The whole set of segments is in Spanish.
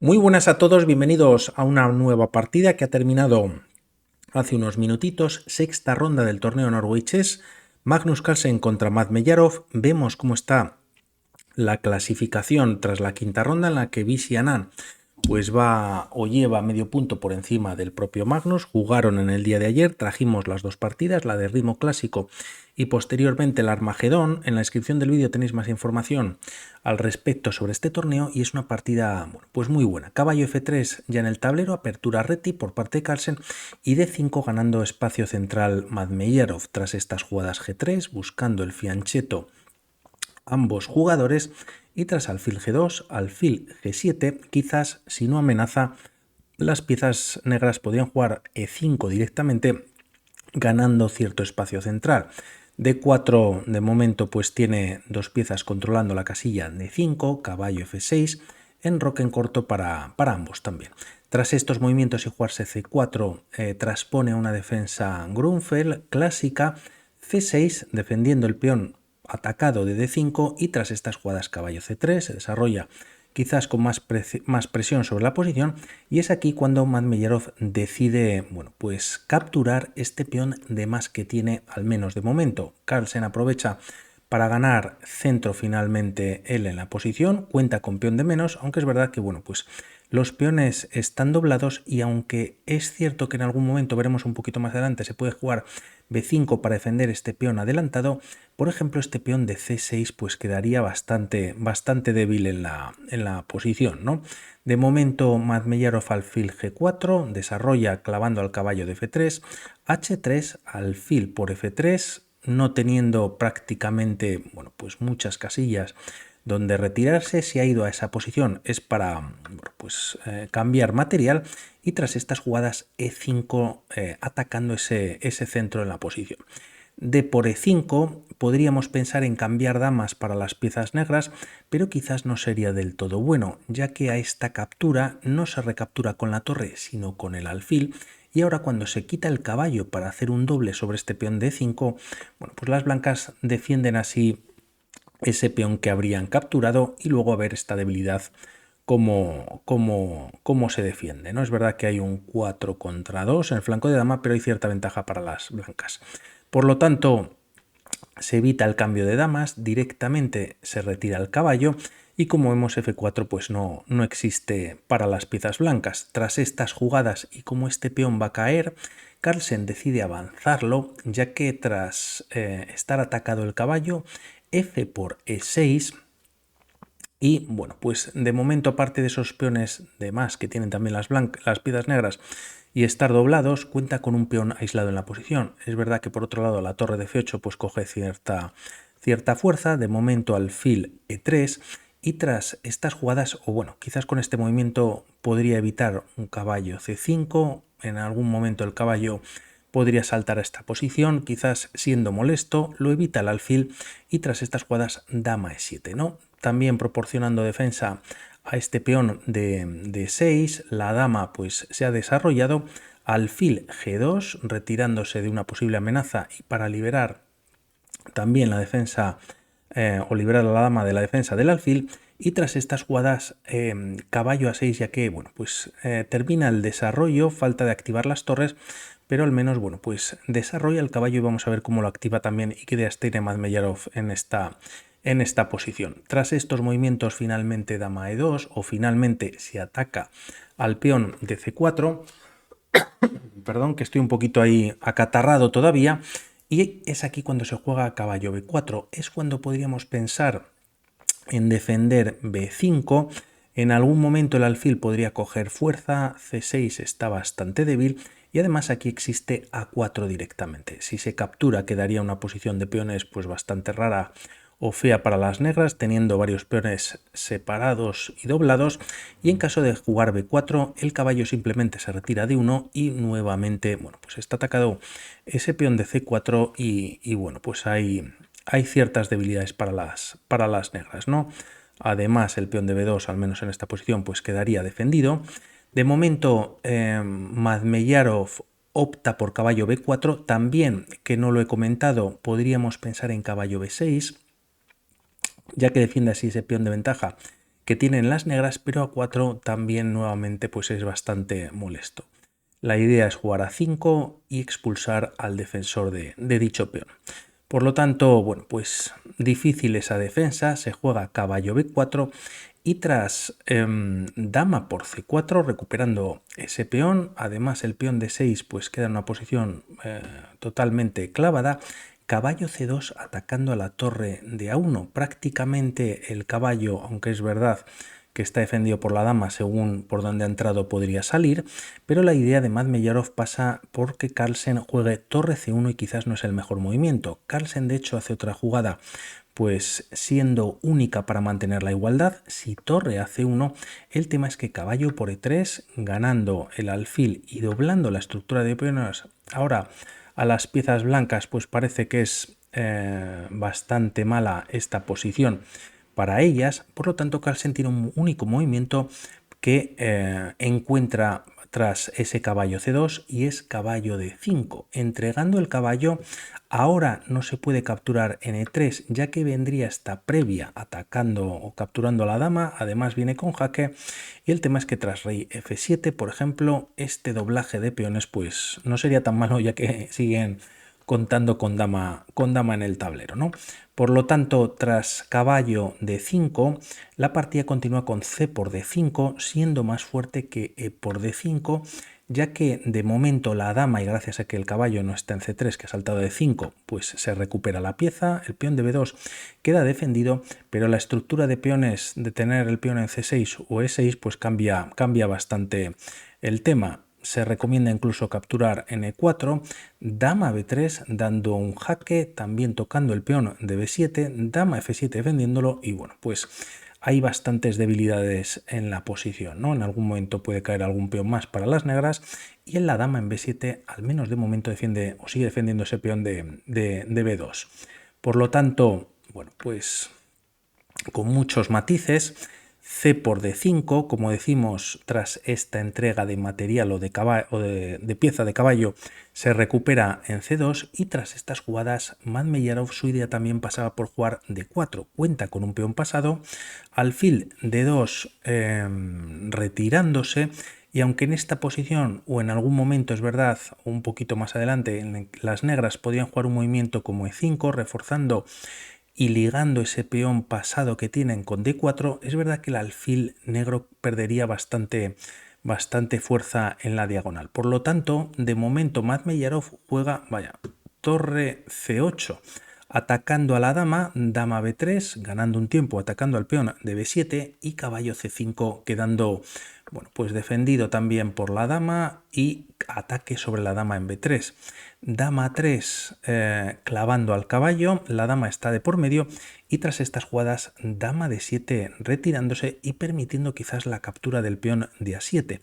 Muy buenas a todos, bienvenidos a una nueva partida que ha terminado hace unos minutitos, sexta ronda del torneo Norway Chess, Magnus Carlsen contra Mads Vemos cómo está la clasificación tras la quinta ronda en la que Vishy Anand pues va o lleva medio punto por encima del propio Magnus. Jugaron en el día de ayer, trajimos las dos partidas, la de ritmo clásico y posteriormente el Armagedón. En la descripción del vídeo tenéis más información al respecto sobre este torneo y es una partida pues muy buena. Caballo F3 ya en el tablero, apertura Reti por parte de Carlsen y D5 ganando espacio central Madmeyarov tras estas jugadas G3 buscando el fianchetto ambos jugadores y tras alfil G2, alfil G7, quizás si no amenaza, las piezas negras podrían jugar E5 directamente ganando cierto espacio central. D4 de momento pues tiene dos piezas controlando la casilla D5, caballo F6, enroque en corto para ambos también. Tras estos movimientos y jugarse C4 transpone una defensa Grunfeld clásica, C6 defendiendo el peón atacado de D5 y tras estas jugadas caballo C3 se desarrolla quizás con más presión sobre la posición y es aquí cuando Madmeyarov decide pues capturar este peón de más que tiene al menos de momento. Carlsen aprovecha para ganar centro finalmente él en la posición, cuenta con peón de menos, aunque es verdad que pues los peones están doblados y aunque es cierto que en algún momento veremos un poquito más adelante se puede jugar B5 para defender este peón adelantado, por ejemplo este peón de C6 pues quedaría bastante débil en la posición, ¿no? De momento Madmeyarov alfil G4, desarrolla clavando al caballo de F3, H3, alfil por F3, no teniendo prácticamente pues muchas casillas donde retirarse. Si ha ido a esa posición es para cambiar material y tras estas jugadas E5 atacando ese centro en la posición. D por E5 podríamos pensar en cambiar damas para las piezas negras, pero quizás no sería del todo bueno, ya que a esta captura no se recaptura con la torre sino con el alfil. Y ahora cuando se quita el caballo para hacer un doble sobre este peón de E5, pues las blancas defienden así ese peón que habrían capturado y luego a ver esta debilidad cómo se defiende, ¿no? Es verdad que hay un 4 contra 2 en el flanco de dama, pero hay cierta ventaja para las blancas. Por lo tanto, se evita el cambio de damas, directamente se retira el caballo y como vemos F4 pues no existe para las piezas blancas. Tras estas jugadas y como este peón va a caer, Carlsen decide avanzarlo, ya que tras estar atacado el caballo, F por E6 y pues de momento aparte de esos peones de más que tienen también las piezas negras y estar doblados, cuenta con un peón aislado en la posición. Es verdad que por otro lado la torre de F8 pues coge cierta fuerza, de momento alfil E3 y tras estas jugadas, quizás con este movimiento podría evitar un caballo C5, en algún momento el caballo podría saltar a esta posición, quizás siendo molesto, lo evita el alfil y tras estas jugadas dama E7, ¿no? También proporcionando defensa a este peón de 6, la dama pues se ha desarrollado, alfil G2, retirándose de una posible amenaza y para liberar también la defensa o liberar a la dama de la defensa del alfil y tras estas jugadas caballo A6 ya que termina el desarrollo, falta de activar las torres, pero al menos pues desarrolla el caballo y vamos a ver cómo lo activa también y qué ideas tiene Madmeyarov en esta posición. Tras estos movimientos finalmente dama E2 o finalmente se ataca al peón de C4, perdón que estoy un poquito ahí acatarrado todavía, y es aquí cuando se juega caballo B4, es cuando podríamos pensar en defender B5, en algún momento el alfil podría coger fuerza, C6 está bastante débil y además aquí existe A4 directamente. Si se captura quedaría una posición de peones pues bastante rara o fea para las negras, teniendo varios peones separados y doblados, y en caso de jugar B4 el caballo simplemente se retira de 1 y nuevamente pues está atacado ese peón de C4 y pues hay ciertas debilidades para las negras, ¿no? Además el peón de B2 al menos en esta posición pues quedaría defendido. De momento Madmeyarov opta por caballo B4, también que no lo he comentado podríamos pensar en caballo B6, ya que defiende así ese peón de ventaja que tienen las negras, pero a 4 también nuevamente pues es bastante molesto. La idea es jugar a 5 y expulsar al defensor de dicho peón. Por lo tanto, bueno, pues difícil esa defensa, se juega caballo b4 y tras dama por c4 recuperando ese peón, además el peón de 6 pues queda en una posición totalmente clavada, caballo c2 atacando a la torre de a1, prácticamente el caballo, aunque es verdad que está defendido por la dama según por donde ha entrado podría salir, pero la idea de Madmejarov pasa porque Carlsen juegue torre c1 y quizás no es el mejor movimiento. Carlsen de hecho hace otra jugada pues siendo única para mantener la igualdad. Si torre a c1, el tema es que caballo por e3, ganando el alfil y doblando la estructura de peones ahora a las piezas blancas, pues parece que es bastante mala esta posición para ellas. Por lo tanto, Carlsen tiene un único movimiento que encuentra tras ese caballo c2 y es caballo d5. Entregando el caballo, ahora no se puede capturar en e3 ya que vendría esta previa atacando o capturando a la dama, además viene con jaque y el tema es que tras rey f7, por ejemplo, este doblaje de peones pues no sería tan malo ya que siguen contando con dama en el tablero, ¿no? Por lo tanto, tras caballo d5, la partida continúa con c por d5, siendo más fuerte que e por d5, ya que de momento la dama, y gracias a que el caballo no está en c3, que ha saltado de 5, pues se recupera la pieza, el peón de b2 queda defendido, pero la estructura de peones, de tener el peón en c6 o e6, pues cambia bastante el tema. Se recomienda incluso capturar en e4, dama b3 dando un jaque, también tocando el peón de b7, dama f7 defendiéndolo y bueno, pues hay bastantes debilidades en la posición, ¿no? En algún momento puede caer algún peón más para las negras y en la dama en b7 al menos de momento defiende o sigue defendiendo ese peón de b2. Por lo tanto, bueno, pues con muchos matices. C por D5, como decimos, tras esta entrega de material o de pieza de caballo, se recupera en C2 y tras estas jugadas, Madmejarov su idea también pasaba por jugar D4. Cuenta con un peón pasado, alfil D2 retirándose y aunque en esta posición o en algún momento es verdad, un poquito más adelante, las negras podían jugar un movimiento como E5, reforzando y ligando ese peón pasado que tienen con d4, es verdad que el alfil negro perdería bastante fuerza en la diagonal. Por lo tanto, de momento Madmejarov juega, torre c8, atacando a la dama, dama b3, ganando un tiempo, atacando al peón de b7 y caballo c5 quedando, bueno, pues defendido también por la dama y ataque sobre la dama en b3. Dama 3 clavando al caballo, la dama está de por medio y tras estas jugadas dama de 7 retirándose y permitiendo quizás la captura del peón de a7.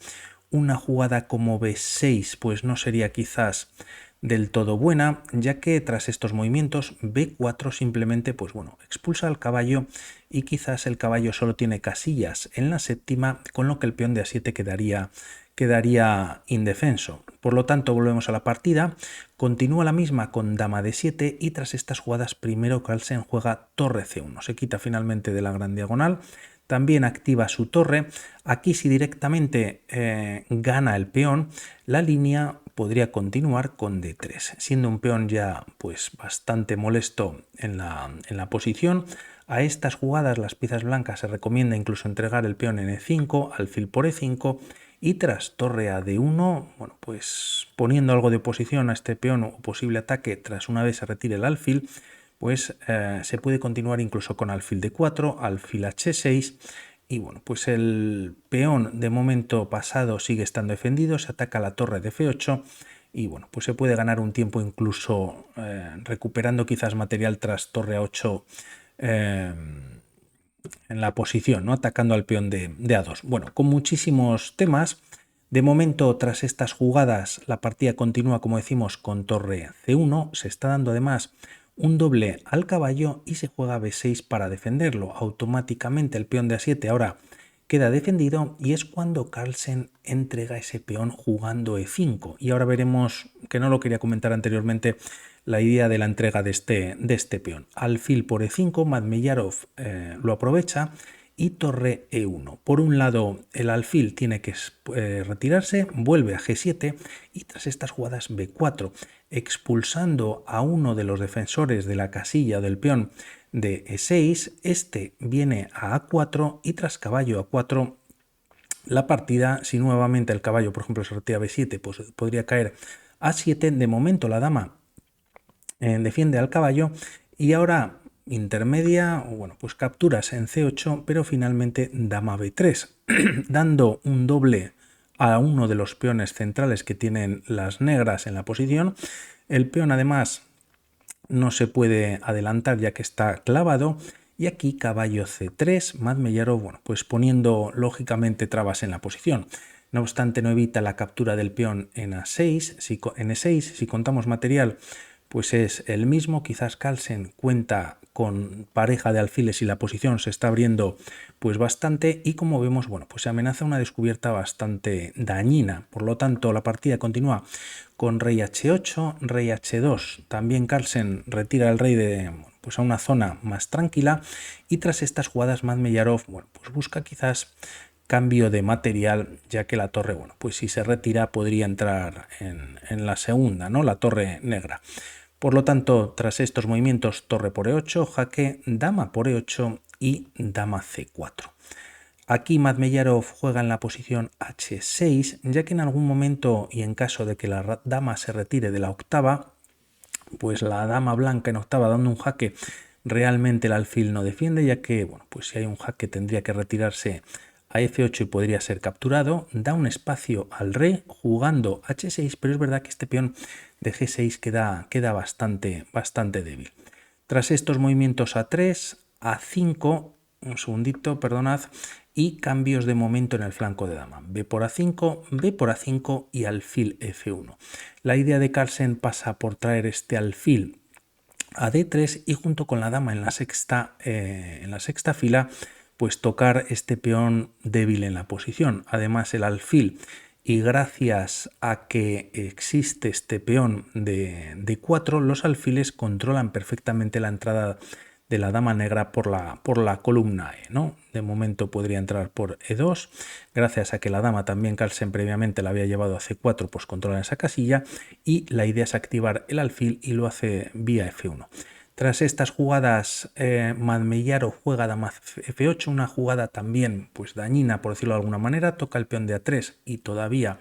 Una jugada como b6 pues no sería quizás del todo buena, ya que tras estos movimientos b4 simplemente pues bueno, expulsa al caballo y quizás el caballo solo tiene casillas en la séptima, con lo que el peón de a7 quedaría indefenso. Por lo tanto, volvemos a la partida, continúa la misma con dama de 7 y tras estas jugadas primero Carlsen juega torre c1, se quita finalmente de la gran diagonal, también activa su torre. Aquí si directamente gana el peón, la línea podría continuar con d3, siendo un peón ya pues bastante molesto en la posición. A estas jugadas las piezas blancas se recomienda incluso entregar el peón en e5, alfil por e5 y tras torre a d1, bueno, pues poniendo algo de oposición a este peón o posible ataque tras una vez se retire el alfil, pues se puede continuar incluso con alfil d4, alfil h6 y bueno, pues el peón de momento pasado sigue estando defendido, se ataca la torre de f8 y bueno, pues se puede ganar un tiempo incluso recuperando quizás material tras torre a8 en la posición, ¿no? Atacando al peón de a2. Bueno, con muchísimos temas. De momento, tras estas jugadas, la partida continúa, como decimos, con torre c1. Se está dando además un doble al caballo y se juega b6 para defenderlo. Automáticamente el peón de a7 ahora queda defendido y es cuando Carlsen entrega ese peón jugando e5. Y ahora veremos, que no lo quería comentar anteriormente, la idea de la entrega de este peón. Alfil por e5, Madmejarov lo aprovecha y torre E1. Por un lado, el alfil tiene que retirarse, vuelve a G7 y tras estas jugadas B4, expulsando a uno de los defensores de la casilla del peón de E6, este viene a A4 y tras caballo A4 la partida, si nuevamente el caballo, por ejemplo, se retira a B7, pues podría caer A7. De momento la dama defiende al caballo y ahora intermedia, bueno, pues capturas en C8, pero finalmente dama B3, dando un doble a uno de los peones centrales que tienen las negras en la posición. El peón además no se puede adelantar ya que está clavado. Y aquí caballo C3, Madmeyarov, bueno, pues poniendo lógicamente trabas en la posición. No obstante, no evita la captura del peón en A6, en E6, si contamos material, pues es el mismo. Quizás Carlsen cuenta con pareja de alfiles y la posición se está abriendo pues bastante y como vemos, bueno, pues se amenaza una descubierta bastante dañina. Por lo tanto, la partida continúa con rey H8, rey H2. También Carlsen retira al rey pues a una zona más tranquila y tras estas jugadas Madmeyarov, bueno, pues busca quizás cambio de material, ya que la torre, bueno, pues si se retira podría entrar en la segunda, ¿no? La torre negra. Por lo tanto, tras estos movimientos, torre por E8, jaque, dama por E8 y dama C4. Aquí Madmeyarov juega en la posición H6, ya que en algún momento y en caso de que la dama se retire de la octava, pues la dama blanca en octava dando un jaque, realmente el alfil no defiende, ya que, bueno, pues si hay un jaque tendría que retirarse a F8 y podría ser capturado. Da un espacio al rey jugando H6, pero es verdad que este peón de G6 queda bastante débil. Tras estos movimientos A3, A5, un segundito, perdonad, y cambios de momento en el flanco de dama. B por A5, B por A5 y alfil F1. La idea de Carlsen pasa por traer este alfil a D3 y junto con la dama en la sexta fila, pues tocar este peón débil en la posición. Además el alfil, y gracias a que existe este peón de D4, los alfiles controlan perfectamente la entrada de la dama negra por la columna E, ¿no? De momento podría entrar por E2, gracias a que la dama también Carlsen previamente la había llevado a C4, pues controla esa casilla y la idea es activar el alfil y lo hace vía F1. Tras estas jugadas, Madmeyarov juega dama F8, una jugada también pues dañina, por decirlo de alguna manera, toca el peón de A3 y todavía,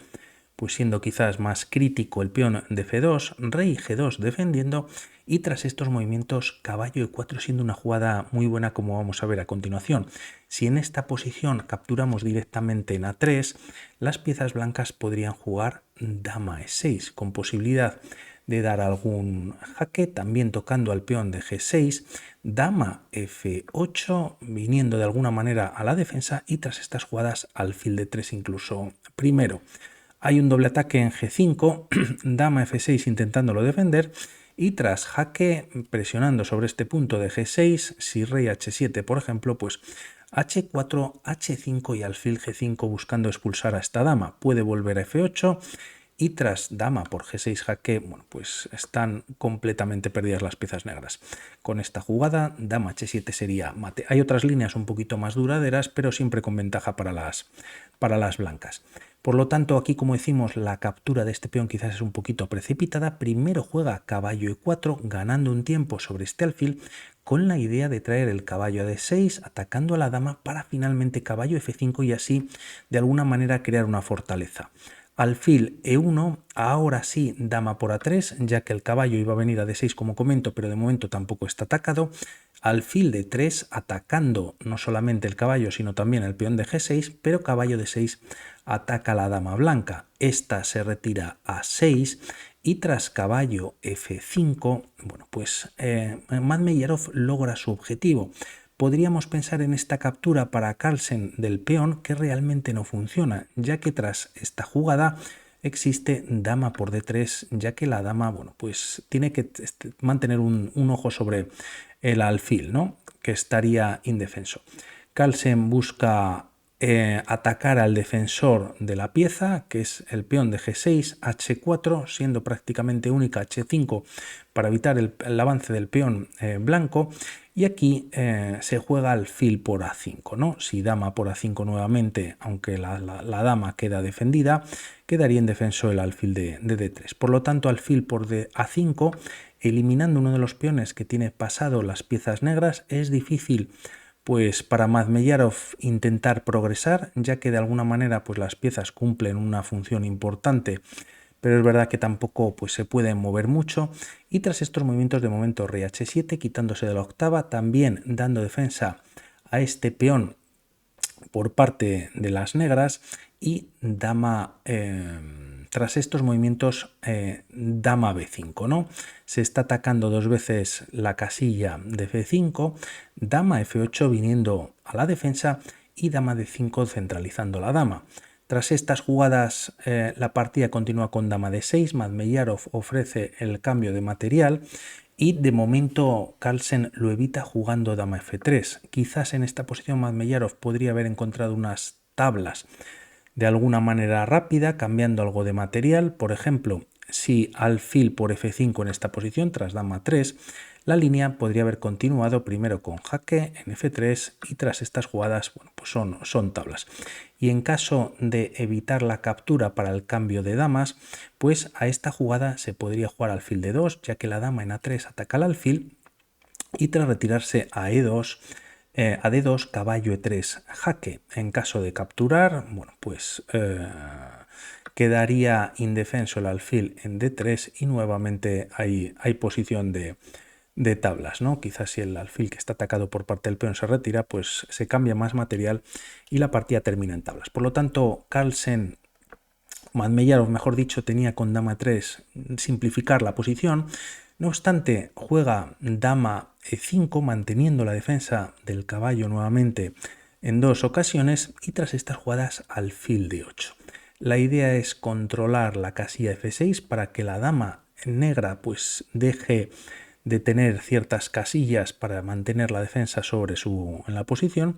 pues siendo quizás más crítico, el peón de F2, rey G2 defendiendo, y tras estos movimientos caballo E4 siendo una jugada muy buena como vamos a ver a continuación. Si en esta posición capturamos directamente en A3, las piezas blancas podrían jugar dama E6 con posibilidad de dar algún jaque, también tocando al peón de G6, dama F8, viniendo de alguna manera a la defensa y tras estas jugadas alfil de 3 incluso primero. Hay un doble ataque en G5, dama F6 intentándolo defender y tras jaque presionando sobre este punto de G6, si rey H7 por ejemplo, pues H4, H5 y alfil G5 buscando expulsar a esta dama. Puede volver a F8 y tras dama por G6 jaque, bueno, pues están completamente perdidas las piezas negras. Con esta jugada, dama H7 sería mate. Hay otras líneas un poquito más duraderas, pero siempre con ventaja para las blancas. Por lo tanto, aquí, como decimos, la captura de este peón quizás es un poquito precipitada. Primero juega caballo E4, ganando un tiempo sobre este alfil, con la idea de traer el caballo a D6, atacando a la dama, para finalmente caballo F5 y así, de alguna manera, crear una fortaleza. Alfil E1, ahora sí dama por A3, ya que el caballo iba a venir a D6 como comento, pero de momento tampoco está atacado. Alfil de 3 atacando no solamente el caballo, sino también el peón de G6, pero caballo de 6 ataca a la dama blanca. Esta se retira a 6 y tras caballo F5, bueno, pues Madmeyarov logra su objetivo. Podríamos pensar en esta captura para Carlsen del peón que realmente no funciona, ya que tras esta jugada existe dama por D3, ya que la dama, bueno, pues tiene que mantener un ojo sobre el alfil, ¿no? Que estaría indefenso. Carlsen busca atacar al defensor de la pieza, que es el peón de G6, H4, siendo prácticamente única H5 para evitar el avance del peón blanco. Y aquí se juega alfil por A5, ¿no? Si dama por A5 nuevamente, aunque la dama queda defendida, quedaría indefenso el alfil de D3. Por lo tanto, alfil por A5, eliminando uno de los peones que tiene pasado las piezas negras, es difícil pues para Madmeyarov intentar progresar, ya que de alguna manera pues las piezas cumplen una función importante, pero es verdad que tampoco pues se pueden mover mucho. Y tras estos movimientos de momento rey h7, quitándose de la octava, también dando defensa a este peón por parte de las negras, y dama tras estos movimientos dama b5, ¿no? Se está atacando dos veces la casilla de f5, dama f8 viniendo a la defensa y dama d5 centralizando la dama. Tras estas jugadas la partida continúa con dama d6, Madmeyarov ofrece el cambio de material y de momento Carlsen lo evita jugando dama f3. Quizás en esta posición Madmeyarov podría haber encontrado unas tablas de alguna manera rápida, cambiando algo de material. Por ejemplo, si alfil por f5 en esta posición tras dama 3, la línea podría haber continuado primero con jaque en f3 y tras estas jugadas bueno, pues son tablas. Y en caso de evitar la captura para el cambio de damas, pues a esta jugada se podría jugar alfil de 2, ya que la dama en a3 ataca al alfil, y tras retirarse a e2, a d2, caballo e3, jaque. En caso de capturar, bueno, pues quedaría indefenso el alfil en d3 y nuevamente hay posición de tablas, ¿no? Quizás si el alfil que está atacado por parte del peón se retira, pues se cambia más material y la partida termina en tablas. Por lo tanto, Carlsen, Madmeyarov, mejor dicho, tenía con dama 3 simplificar la posición. No obstante, juega dama e5 manteniendo la defensa del caballo nuevamente en dos ocasiones y tras estas jugadas alfil de 8. La idea es controlar la casilla f6 para que la dama negra pues deje de tener ciertas casillas para mantener la defensa en la posición.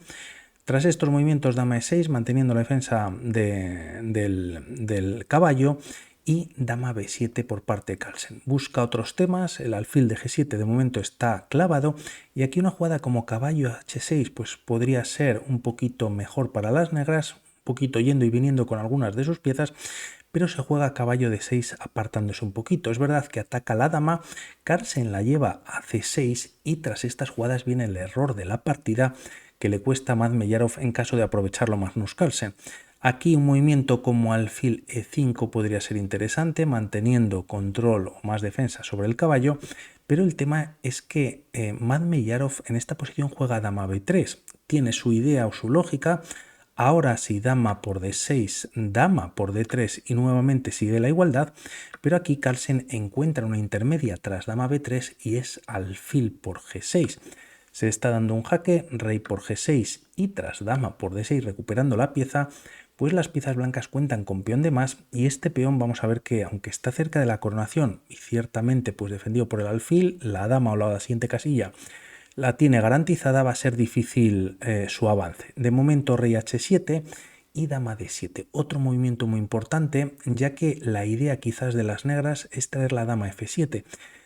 Tras estos movimientos dama e6 manteniendo la defensa del caballo y dama b7 por parte de Carlsen. Busca otros temas, el alfil de g7 de momento está clavado y aquí una jugada como caballo h6 pues podría ser un poquito mejor para las negras, un poquito yendo y viniendo con algunas de sus piezas, pero se juega caballo de 6 apartándose un poquito. Es verdad que ataca la dama, Carlsen la lleva a c6 y tras estas jugadas viene el error de la partida que le cuesta a Madmeyarov en caso de aprovecharlo Magnus Carlsen. Aquí un movimiento como alfil e5 podría ser interesante, manteniendo control o más defensa sobre el caballo, pero el tema es que Madmeyarov en esta posición juega dama b3, tiene su idea o su lógica. Ahora sí, dama por d6, dama por d3 y nuevamente sigue la igualdad, pero aquí Carlsen encuentra una intermedia tras dama b3 y es alfil por g6. Se está dando un jaque, rey por g6 y tras dama por d6 recuperando la pieza, pues las piezas blancas cuentan con peón de más y este peón vamos a ver que aunque está cerca de la coronación y ciertamente pues defendido por el alfil, la dama o la siguiente casilla la tiene garantizada, va a ser difícil su avance. De momento rey h7 y dama d7. Otro movimiento muy importante, ya que la idea quizás de las negras es traer la dama f7.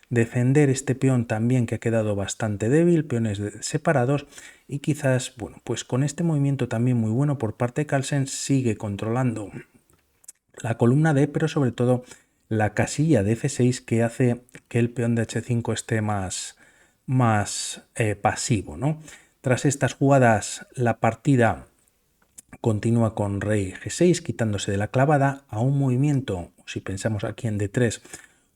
Defender este peón también que ha quedado bastante débil, peones separados, y quizás, bueno, pues con este movimiento también muy bueno por parte de Carlsen sigue controlando la columna D, pero sobre todo la casilla de f6 que hace que el peón de h5 esté más pasivo, ¿no? Tras estas jugadas la partida continúa con rey g6 quitándose de la clavada. A un movimiento, si pensamos aquí en d3,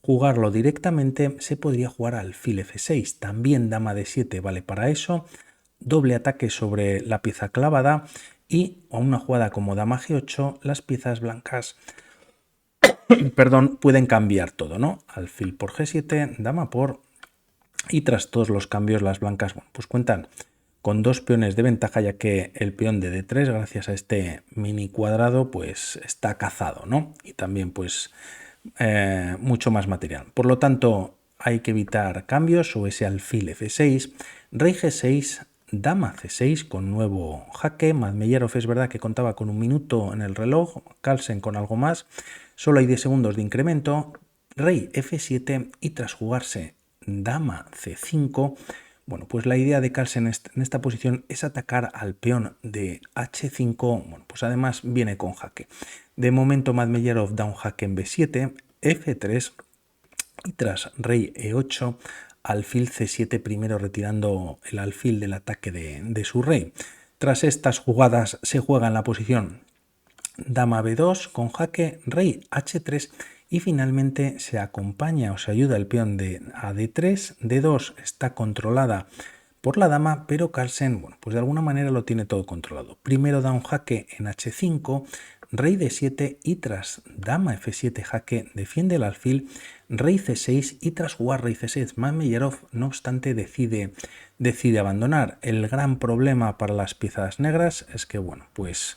jugarlo directamente, se podría jugar alfil f6, también dama d7 vale para eso, doble ataque sobre la pieza clavada y a una jugada como dama g8 las piezas blancas pueden cambiar todo, ¿no? Alfil por g7, dama por, y tras todos los cambios las blancas bueno, pues cuentan con dos peones de ventaja, ya que el peón de d3 gracias a este mini cuadrado pues está cazado, ¿no? Y también pues mucho más material. Por lo tanto hay que evitar cambios o ese alfil f6, rey g6, dama c6 con nuevo jaque. Madmeyarov es verdad que contaba con un minuto en el reloj, Carlsen con algo más, solo hay 10 segundos de incremento. Rey f7 y tras jugarse dama c5, bueno, pues la idea de Carlsen en esta posición es atacar al peón de h5, bueno, pues además viene con jaque. De momento Madmeyarov da un jaque en b7, f3 y tras rey e8, alfil c7 primero retirando el alfil del ataque de su rey. Tras estas jugadas se juega en la posición dama b2 con jaque, rey h3 y finalmente se acompaña o se ayuda el peón a d3, d2 está controlada por la dama, pero Carlsen, bueno, pues de alguna manera lo tiene todo controlado. Primero da un jaque en h5, rey d7 y tras dama f7 jaque defiende el alfil, rey c6 y tras jugar rey c6 Madmeyarov no obstante decide abandonar. El gran problema para las piezas negras es que, bueno, pues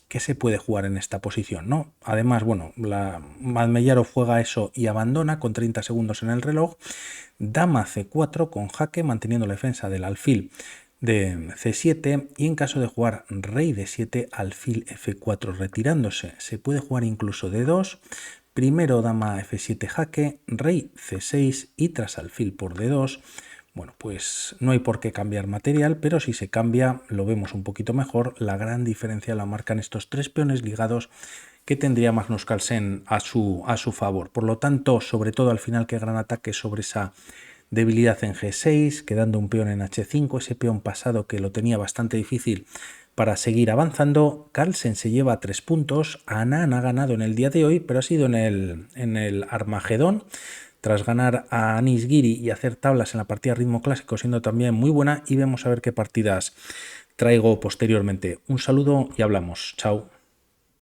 ¿qué se puede jugar en esta posición, ¿no? Además, bueno, Madmeyarov juega eso y abandona con 30 segundos en el reloj. Dama c4 con jaque, manteniendo la defensa del alfil de c7 y en caso de jugar rey d7, alfil f4 retirándose. Se puede jugar incluso d2, primero dama f7 jaque, rey c6 y tras alfil por d2. Bueno, pues no hay por qué cambiar material, pero si se cambia lo vemos un poquito mejor. La gran diferencia la marcan estos tres peones ligados que tendría Magnus Carlsen a su favor. Por lo tanto, sobre todo al final, qué gran ataque sobre esa debilidad en g6, quedando un peón en h5, ese peón pasado que lo tenía bastante difícil para seguir avanzando. Carlsen se lleva 3 puntos, Anand ha ganado en el día de hoy, pero ha sido en el Armagedón, tras ganar a Anish Giri y hacer tablas en la partida ritmo clásico, siendo también muy buena, y vemos a ver qué partidas traigo posteriormente. Un saludo y hablamos. Chao.